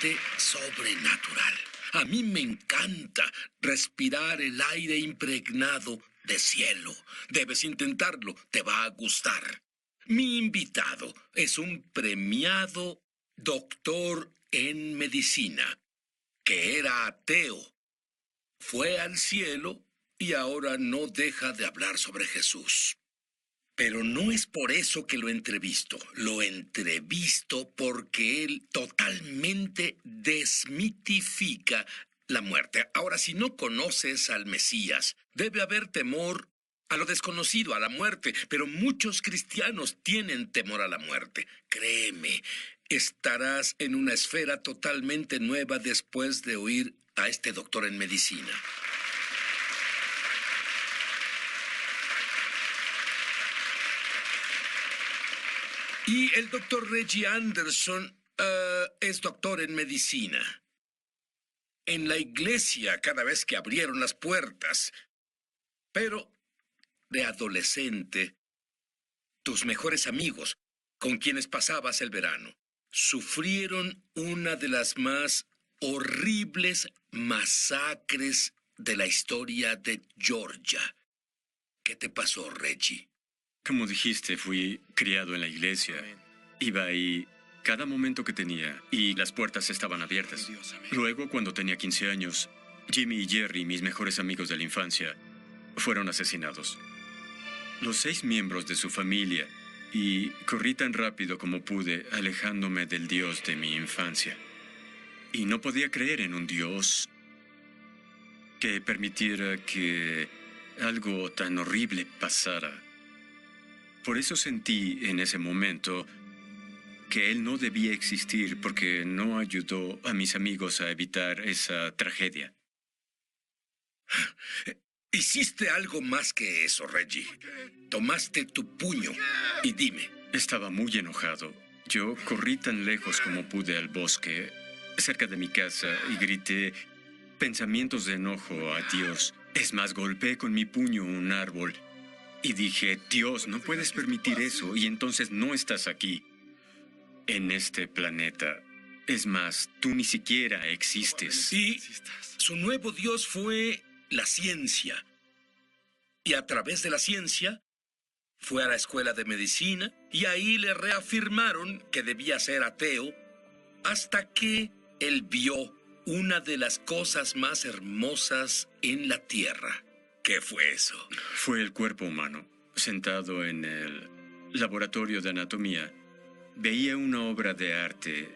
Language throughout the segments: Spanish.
realmente sobrenatural. A mí me encanta respirar el aire impregnado de cielo. Debes intentarlo, te va a gustar. Mi invitado es un premiado doctor en medicina, que era ateo. Fue al cielo y ahora no deja de hablar sobre Jesús. Pero no es por eso que lo entrevisto. Lo entrevisto porque él totalmente desmitifica la muerte. Ahora, si no conoces al Mesías, debe haber temor a lo desconocido, a la muerte. Pero muchos cristianos tienen temor a la muerte. Créeme, estarás en una esfera totalmente nueva después de oír a este doctor en medicina. Y el doctor Reggie Anderson es doctor en medicina. En la iglesia, cada vez que abrieron las puertas. Pero, de adolescente, tus mejores amigos, con quienes pasabas el verano, sufrieron una de las más horribles masacres de la historia de Georgia. ¿Qué te pasó, Reggie? Como dijiste, fui criado en la iglesia. Iba ahí cada momento que tenía y las puertas estaban abiertas. Luego, cuando tenía 15 años, Jimmy y Jerry, mis mejores amigos de la infancia, fueron asesinados. Los 6 miembros de su familia, y corrí tan rápido como pude, alejándome del Dios de mi infancia. Y no podía creer en un Dios que permitiera que algo tan horrible pasara. Por eso sentí en ese momento que él no debía existir porque no ayudó a mis amigos a evitar esa tragedia. Hiciste algo más que eso, Reggie. Tomaste tu puño y dime. Estaba muy enojado. Yo corrí tan lejos como pude al bosque, cerca de mi casa, y grité pensamientos de enojo a Dios. Es más, golpeé con mi puño un árbol. Y dije, Dios, no puedes permitir eso, y entonces no estás aquí, en este planeta. Es más, tú ni siquiera existes. Y su nuevo Dios fue la ciencia. Y a través de la ciencia, fue a la escuela de medicina, y ahí le reafirmaron que debía ser ateo, hasta que él vio una de las cosas más hermosas en la tierra. ¿Qué fue eso? Fue el cuerpo humano. Sentado en el laboratorio de anatomía, veía una obra de arte.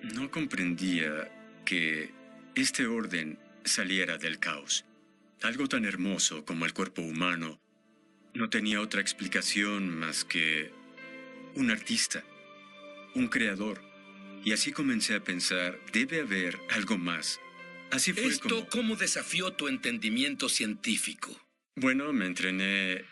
No comprendía que este orden saliera del caos. Algo tan hermoso como el cuerpo humano no tenía otra explicación más que un artista, un creador. Y así comencé a pensar, debe haber algo más. Así fue. ¿Cómo desafió tu entendimiento científico? Bueno, me entrené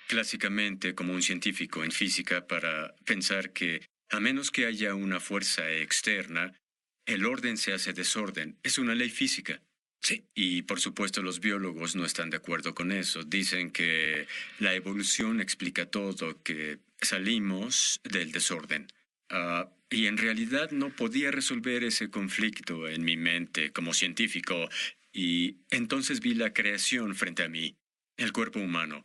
clásicamente como un científico en física para pensar que, a menos que haya una fuerza externa, el orden se hace desorden. Es una ley física. Sí. Y, por supuesto, los biólogos no están de acuerdo con eso. Dicen que la evolución explica todo, que salimos del desorden. Y en realidad no podía resolver ese conflicto en mi mente como científico. Y entonces vi la creación frente a mí, el cuerpo humano.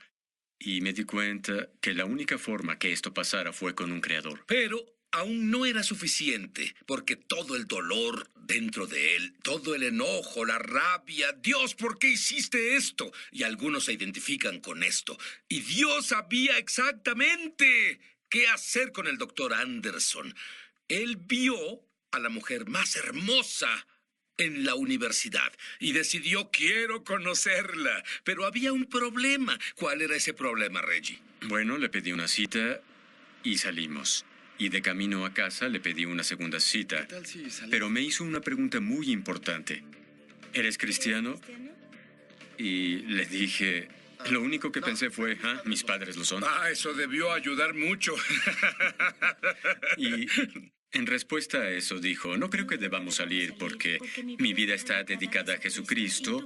Y me di cuenta que la única forma que esto pasara fue con un creador. Pero aún no era suficiente, porque todo el dolor dentro de él, todo el enojo, la rabia, Dios, ¿por qué hiciste esto? Y algunos se identifican con esto. Y Dios sabía exactamente qué hacer con el doctor Anderson. Él vio a la mujer más hermosa en la universidad y decidió, quiero conocerla. Pero había un problema. ¿Cuál era ese problema, Reggie? Bueno, le pedí una cita y salimos. Y de camino a casa le pedí una segunda cita. ¿Qué tal si salimos? Pero me hizo una pregunta muy importante. ¿Eres cristiano? Y le dije... Lo único que pensé fue, mis padres lo son. Eso debió ayudar mucho. Y en respuesta a eso dijo, no creo que debamos salir porque mi vida está dedicada a Jesucristo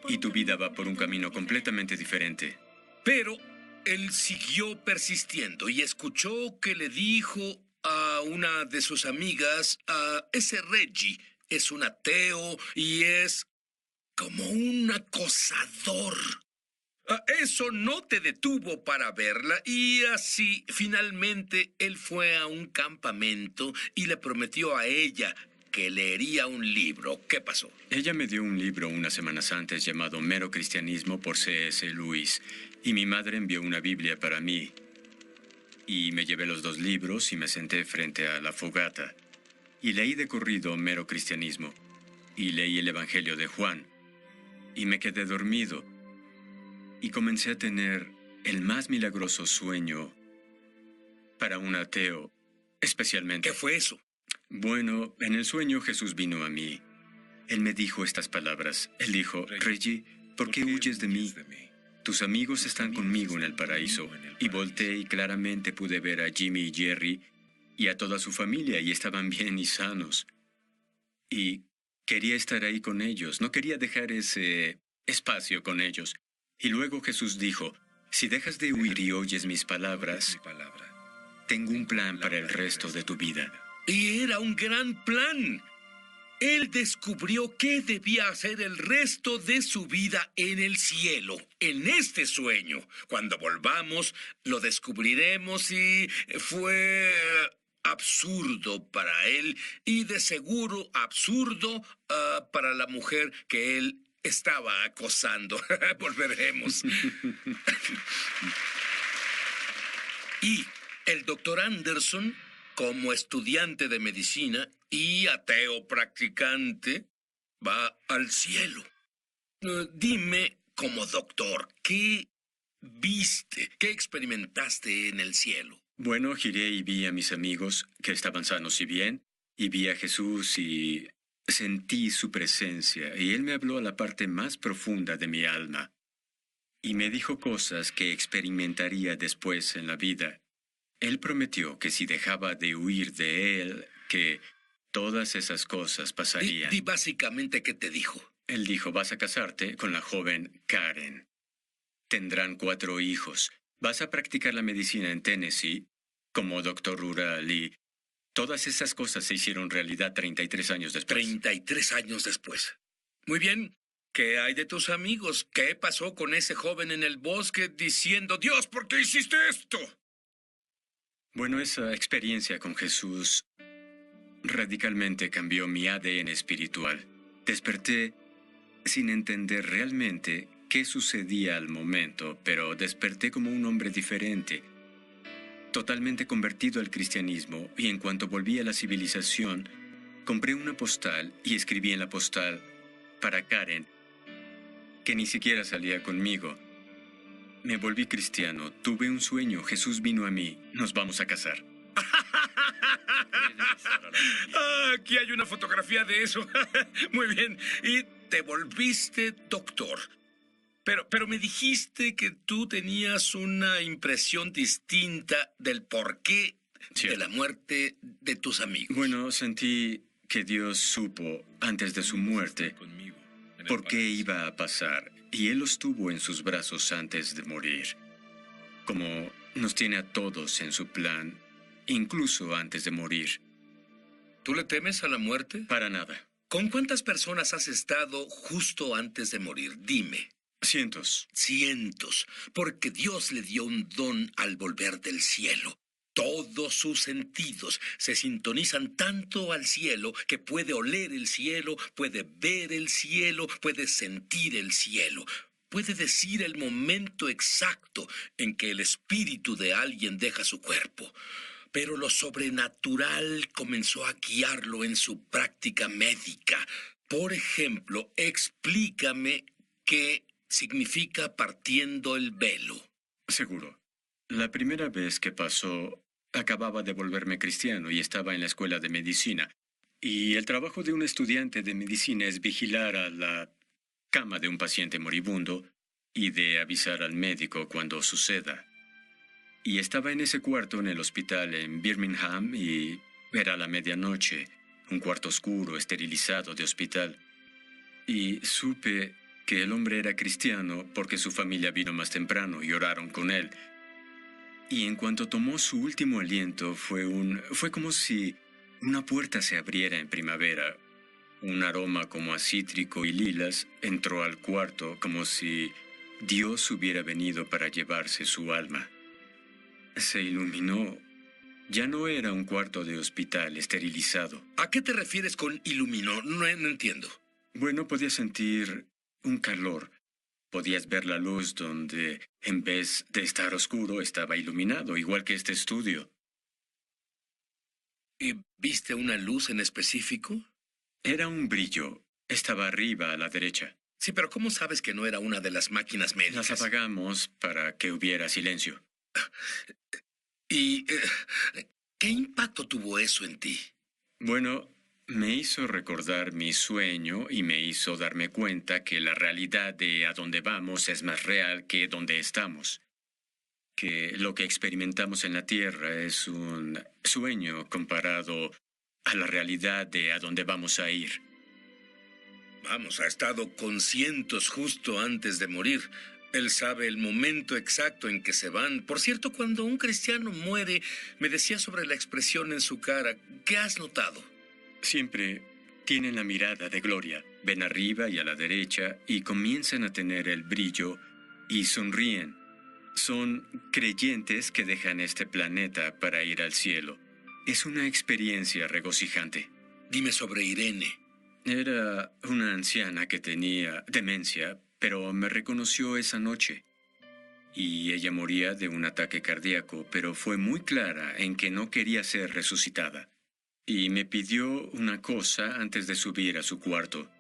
y tu vida va por un camino completamente diferente. Pero él siguió persistiendo y escuchó que le dijo a una de sus amigas, ese Reggie es un ateo y es como un acosador. Eso no te detuvo para verla y así finalmente él fue a un campamento y le prometió a ella que leería un libro. ¿Qué pasó? Ella me dio un libro unas semanas antes llamado Mero Cristianismo por C.S. Lewis y mi madre envió una Biblia para mí. Y me llevé los dos libros y me senté frente a la fogata. Y leí de corrido Mero Cristianismo. Y leí el Evangelio de Juan. Y me quedé dormido. Y comencé a tener el más milagroso sueño para un ateo, especialmente. ¿Qué fue eso? Bueno, en el sueño Jesús vino a mí. Él me dijo estas palabras. Él dijo, Reggie, ¿por qué huyes de mí? Tus amigos están conmigo en el paraíso. Y volteé y claramente pude ver a Jimmy y Jerry y a toda su familia y estaban bien y sanos. Y quería estar ahí con ellos, no quería dejar ese espacio con ellos. Y luego Jesús dijo, si dejas de huir y oyes mis palabras, tengo un plan para el resto de tu vida. Y era un gran plan. Él descubrió qué debía hacer el resto de su vida en el cielo, en este sueño. Cuando volvamos, lo descubriremos y fue absurdo para él y de seguro absurdo para la mujer que él estaba acosando. Volveremos. Y el doctor Anderson, como estudiante de medicina y ateo practicante, va al cielo. Dime, como doctor, ¿qué viste? ¿Qué experimentaste en el cielo? Bueno, giré y vi a mis amigos que estaban sanos y bien, y vi a Jesús y sentí su presencia, y Él me habló a la parte más profunda de mi alma, y me dijo cosas que experimentaría después en la vida. Él prometió que si dejaba de huir de Él, que todas esas cosas pasarían. Di básicamente qué te dijo. Él dijo, vas a casarte con la joven Karen. Tendrán 4 hijos. Vas a practicar la medicina en Tennessee como doctor rural y todas esas cosas se hicieron realidad 33 años después. 33 años después. Muy bien. ¿Qué hay de tus amigos? ¿Qué pasó con ese joven en el bosque diciendo, Dios, ¿por qué hiciste esto? Bueno, esa experiencia con Jesús radicalmente cambió mi ADN espiritual. Desperté sin entender realmente qué sucedía al momento, pero desperté como un hombre diferente, totalmente convertido al cristianismo, y en cuanto volví a la civilización, compré una postal y escribí en la postal para Karen, que ni siquiera salía conmigo. Me volví cristiano, tuve un sueño, Jesús vino a mí, nos vamos a casar. Aquí hay una fotografía de eso. Muy bien. Y te volviste doctor. Pero me dijiste que tú tenías una impresión distinta del porqué de la muerte de tus amigos. Bueno, sentí que Dios supo, antes de su muerte, por qué iba a pasar, y Él los tuvo en sus brazos antes de morir. Como nos tiene a todos en su plan, incluso antes de morir. ¿Tú le temes a la muerte? Para nada. ¿Con cuántas personas has estado justo antes de morir? Dime. Cientos. Cientos, porque Dios le dio un don al volver del cielo. Todos sus sentidos se sintonizan tanto al cielo que puede oler el cielo, puede ver el cielo, puede sentir el cielo. Puede decir el momento exacto en que el espíritu de alguien deja su cuerpo. Pero lo sobrenatural comenzó a guiarlo en su práctica médica. Por ejemplo, explícame qué significa partiendo el velo. Seguro. La primera vez que pasó, acababa de volverme cristiano y estaba en la escuela de medicina. Y el trabajo de un estudiante de medicina es vigilar a la cama de un paciente moribundo y de avisar al médico cuando suceda. Y estaba en ese cuarto en el hospital en Birmingham y era la medianoche, un cuarto oscuro, esterilizado de hospital. Y supe que el hombre era cristiano porque su familia vino más temprano y oraron con él. Y en cuanto tomó su último aliento, fue como si una puerta se abriera en primavera. Un aroma como a cítrico y lilas entró al cuarto como si Dios hubiera venido para llevarse su alma. Se iluminó. Ya no era un cuarto de hospital esterilizado. ¿A qué te refieres con iluminó? No entiendo. Bueno, podías sentir un calor. Podías ver la luz donde, en vez de estar oscuro, estaba iluminado, igual que este estudio. ¿Y viste una luz en específico? Era un brillo. Estaba arriba a la derecha. Sí, pero ¿cómo sabes que no era una de las máquinas médicas? Las apagamos para que hubiera silencio. ¿Y qué impacto tuvo eso en ti? Bueno, me hizo recordar mi sueño y me hizo darme cuenta que la realidad de a dónde vamos es más real que donde estamos. Que lo que experimentamos en la Tierra es un sueño comparado a la realidad de a dónde vamos a ir. Vamos, ha estado con cientos justo antes de morir. Él sabe el momento exacto en que se van. Por cierto, cuando un cristiano muere, me decía sobre la expresión en su cara. ¿Qué has notado? Siempre tienen la mirada de gloria. Ven arriba y a la derecha y comienzan a tener el brillo y sonríen. Son creyentes que dejan este planeta para ir al cielo. Es una experiencia regocijante. Dime sobre Irene. Era una anciana que tenía demencia, pero me reconoció esa noche. Y ella moría de un ataque cardíaco, pero fue muy clara en que no quería ser resucitada. Y me pidió una cosa antes de subir a su cuarto.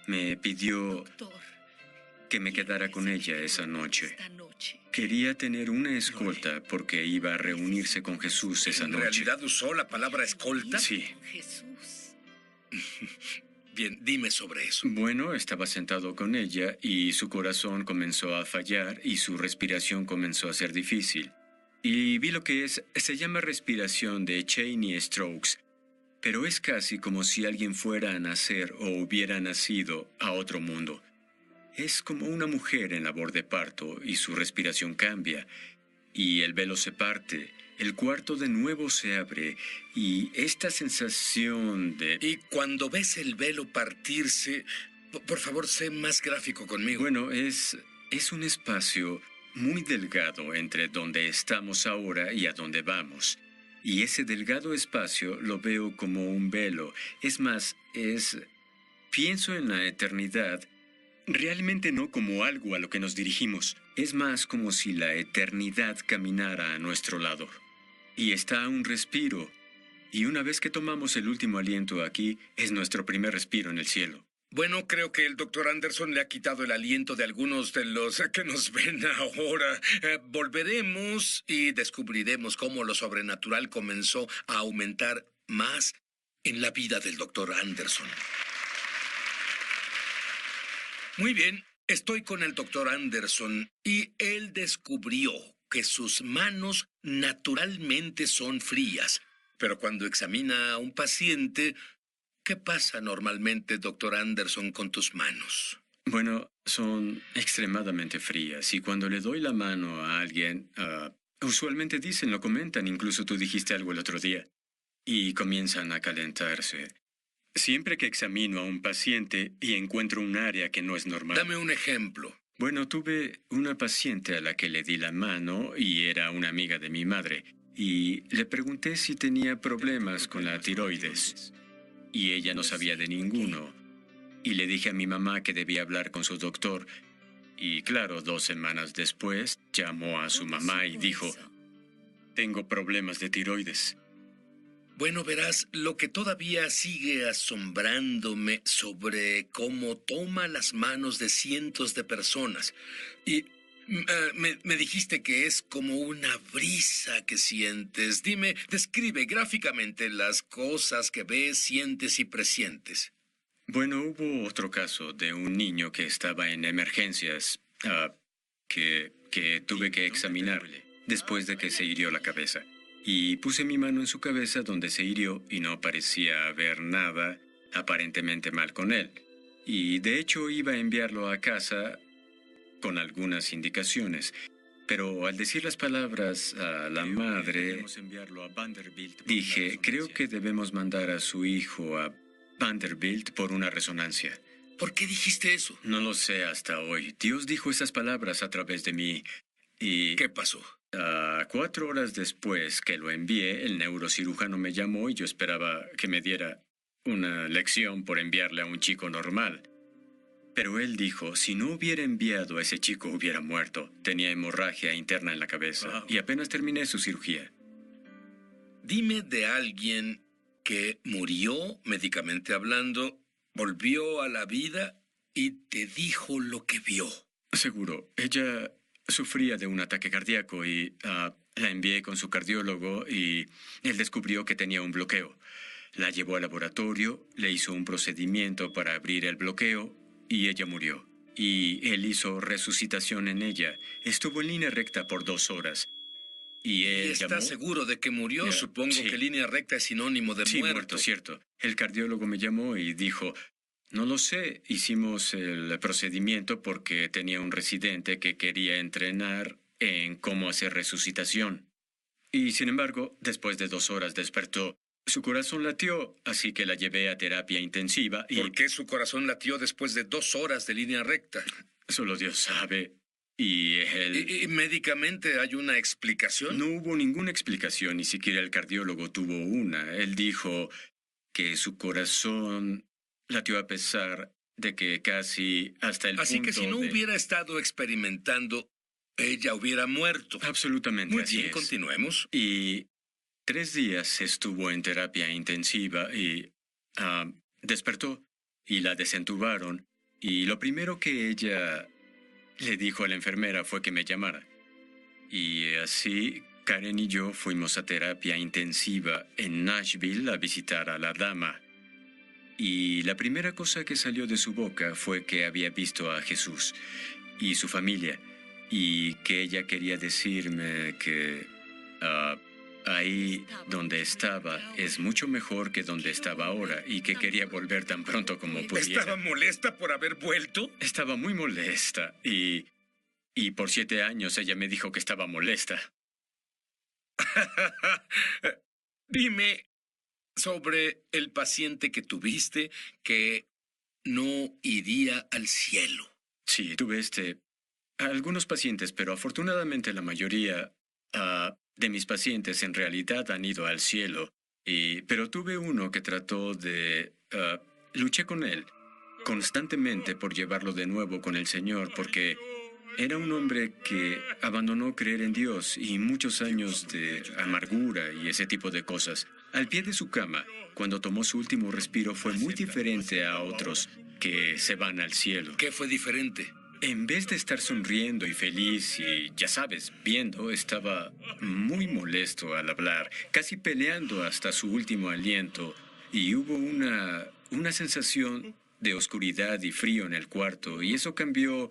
Me pidió que me quedara con ella esa noche. Quería tener una escolta porque iba a reunirse con Jesús esa ¿En noche. realidad usó la palabra escolta? Sí. Bien, dime sobre eso. Bueno, estaba sentado con ella y su corazón comenzó a fallar y su respiración comenzó a ser difícil. Y vi lo que se llama respiración de Cheney-Stokes, pero es casi como si alguien fuera a nacer o hubiera nacido a otro mundo. Es como una mujer en labor de parto y su respiración cambia y el velo se parte. El cuarto de nuevo se abre y esta sensación de... Y cuando ves el velo partirse, por favor, sé más gráfico conmigo. Bueno, es un espacio muy delgado entre donde estamos ahora y a donde vamos. Y ese delgado espacio lo veo como un velo. Es más, pienso en la eternidad. Realmente no como algo a lo que nos dirigimos. Es más como si la eternidad caminara a nuestro lado. Y está a un respiro. Y una vez que tomamos el último aliento aquí, es nuestro primer respiro en el cielo. Bueno, creo que el doctor Anderson le ha quitado el aliento de algunos de los que nos ven ahora. Volveremos y descubriremos cómo lo sobrenatural comenzó a aumentar más en la vida del doctor Anderson. Muy bien, estoy con el doctor Anderson y él descubrió que sus manos naturalmente son frías. Pero cuando examina a un paciente, ¿qué pasa normalmente, doctor Anderson, con tus manos? Bueno, son extremadamente frías y cuando le doy la mano a alguien, usualmente lo comentan, incluso tú dijiste algo el otro día, y comienzan a calentarse. Siempre que examino a un paciente y encuentro un área que no es normal. Dame un ejemplo. Bueno, tuve una paciente a la que le di la mano y era una amiga de mi madre. Y le pregunté si tenía problemas con la tiroides. Y ella no sabía de ninguno. Y le dije a mi mamá que debía hablar con su doctor. Y claro, 2 semanas después, llamó a su mamá y dijo, tengo problemas de tiroides. Bueno, verás, lo que todavía sigue asombrándome sobre cómo toma las manos de cientos de personas. Y me dijiste que es como una brisa que sientes. Dime, describe gráficamente las cosas que ves, sientes y presientes. Bueno, hubo otro caso de un niño que estaba en emergencias, que tuve que examinarle después de que se hirió la cabeza. Y puse mi mano en su cabeza donde se hirió y no parecía haber nada aparentemente mal con él. Y de hecho iba a enviarlo a casa con algunas indicaciones. Pero al decir las palabras a la madre, dije, creo que debemos mandar a su hijo a Vanderbilt por una resonancia. ¿Por qué dijiste eso? No lo sé hasta hoy. Dios dijo esas palabras a través de mí. Y ¿Qué pasó? 4 horas después que lo envié, el neurocirujano me llamó y yo esperaba que me diera una lección por enviarle a un chico normal. Pero él dijo, si no hubiera enviado a ese chico hubiera muerto. Tenía hemorragia interna en la cabeza. Wow. Y apenas terminé su cirugía. Dime de alguien que murió, médicamente hablando, volvió a la vida y te dijo lo que vio. Seguro, ella sufría de un ataque cardíaco y la envié con su cardiólogo y él descubrió que tenía un bloqueo. La llevó al laboratorio, le hizo un procedimiento para abrir el bloqueo y ella murió. Y él hizo resucitación en ella. Estuvo en línea recta por 2 horas. Y ¿Y él estás llamó... seguro de que murió? Ya, Supongo sí. que línea recta es sinónimo de Sí, muerto. muerto, cierto. El cardiólogo me llamó y dijo, no lo sé, hicimos el procedimiento porque tenía un residente que quería entrenar en cómo hacer resucitación. Y sin embargo, después de 2 horas despertó. Su corazón latió, así que la llevé a terapia intensiva y... ¿Por qué su corazón latió después de 2 horas de línea recta? Solo Dios sabe. Y él... ¿Y médicamente hay una explicación? No hubo ninguna explicación, ni siquiera el cardiólogo tuvo una. Él dijo que su corazón latió a pesar de que casi hasta el Así punto que si no de... hubiera estado experimentando, ella hubiera muerto. Absolutamente, Muy así bien, es. continuemos. Y 3 días estuvo en terapia intensiva y despertó y la desentubaron. Y lo primero que ella le dijo a la enfermera fue que me llamara. Y así Karen y yo fuimos a terapia intensiva en Nashville a visitar a la dama. Y la primera cosa que salió de su boca fue que había visto a Jesús y su familia, y que ella quería decirme que ahí donde estaba es mucho mejor que donde estaba ahora, y que quería volver tan pronto como pudiera. ¿Estaba molesta por haber vuelto? Estaba muy molesta, y por 7 años ella me dijo que estaba molesta. Dime sobre el paciente que tuviste que no iría al cielo. Sí, tuve algunos pacientes, pero afortunadamente la mayoría de mis pacientes en realidad han ido al cielo. Pero tuve uno que trató de... luché con él constantemente por llevarlo de nuevo con el Señor, porque era un hombre que abandonó creer en Dios y muchos años de amargura y ese tipo de cosas. Al pie de su cama, cuando tomó su último respiro, fue muy diferente a otros que se van al cielo. ¿Qué fue diferente? En vez de estar sonriendo y feliz y, ya sabes, viendo, estaba muy molesto al hablar, casi peleando hasta su último aliento, y hubo una sensación de oscuridad y frío en el cuarto, y eso cambió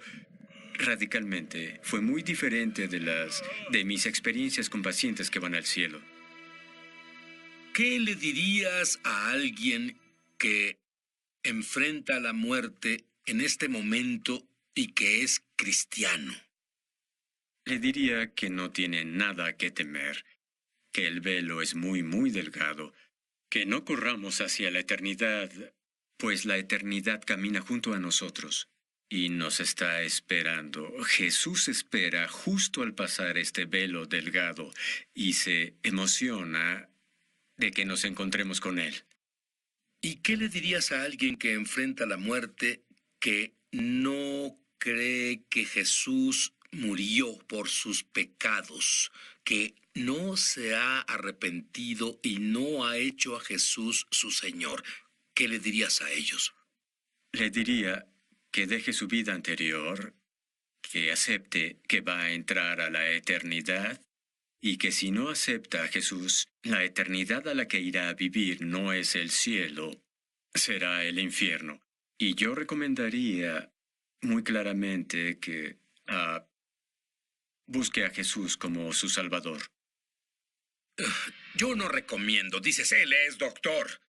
radicalmente. Fue muy diferente de mis experiencias con pacientes que van al cielo. ¿Qué le dirías a alguien que enfrenta la muerte en este momento y que es cristiano? Le diría que no tiene nada que temer, que el velo es muy, muy delgado, que no corramos hacia la eternidad, pues la eternidad camina junto a nosotros y nos está esperando. Jesús espera justo al pasar este velo delgado y se emociona de que nos encontremos con Él. ¿Y qué le dirías a alguien que enfrenta la muerte que no cree que Jesús murió por sus pecados, que no se ha arrepentido y no ha hecho a Jesús su Señor? ¿Qué le dirías a ellos? Le diría que deje su vida anterior, que acepte que va a entrar a la eternidad y que si no acepta a Jesús, la eternidad a la que irá a vivir no es el cielo, será el infierno. Y yo recomendaría muy claramente que busque a Jesús como su Salvador. Yo no recomiendo, dices, él es doctor.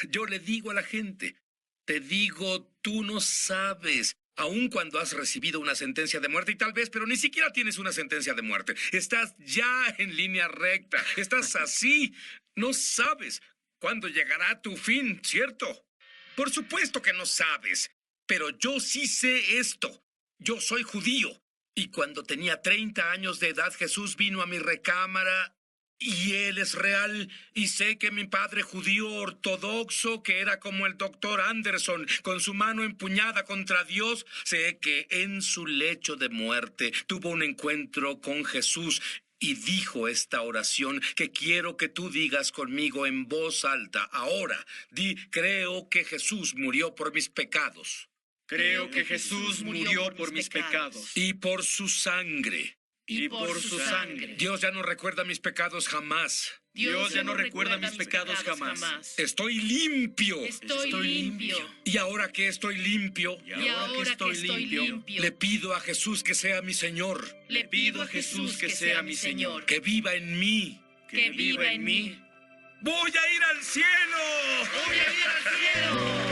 Yo le digo a la gente, te digo, tú no sabes. Aun cuando has recibido una sentencia de muerte, y tal vez, pero ni siquiera tienes una sentencia de muerte. Estás ya en línea recta. Estás así. No sabes cuándo llegará tu fin, ¿cierto? Por supuesto que no sabes. Pero yo sí sé esto. Yo soy judío. Y cuando tenía 30 años de edad, Jesús vino a mi recámara. Y él es real, y sé que mi padre judío ortodoxo, que era como el doctor Anderson, con su mano empuñada contra Dios, sé que en su lecho de muerte tuvo un encuentro con Jesús y dijo esta oración que quiero que tú digas conmigo en voz alta. Ahora, di, creo que Jesús murió por mis pecados. Creo que Jesús murió por mis pecados. Y por su sangre. Y por su sangre. Dios ya no recuerda mis pecados jamás. Dios ya no recuerda mis pecados jamás. Estoy limpio. Estoy limpio. Y ahora que estoy limpio, Y ahora que estoy limpio, le pido a Jesús que sea mi Señor, le pido a Jesús que sea mi Señor, que viva en mí. que viva en mí. ¡Voy a ir al cielo! ¡Voy a ir al cielo!